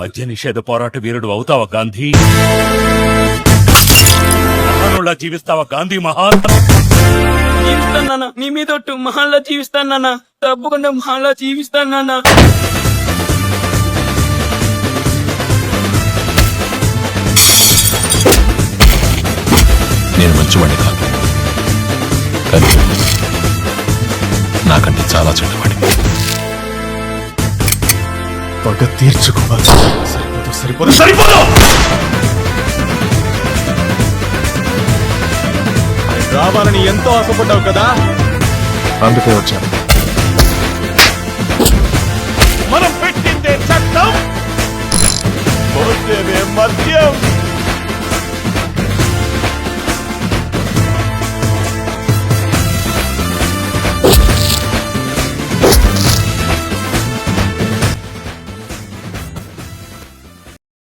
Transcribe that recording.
మద్య నిషేధ పోరాట వీరుడు అవుతావా గాంధీ? మహానులా జీవిస్తావా గాంధీ మహాన్? జీవిస్తాను నీ మీద మహాన్లా జీవిస్తాను తప్పకుండా మహాన్లా జీవిస్తాను. నేను మంచివాడిని కాదు, కానీ నాకంటే చాలా చెడ్డవాడి. పగ తీర్చుకోవాలి. సరిపోదు. రావాలని ఎంతో ఆశపడ్డావు కదా, అందుకే వచ్చాను. మనం పెట్టిందే చట్టం, పోసేవే మద్యం.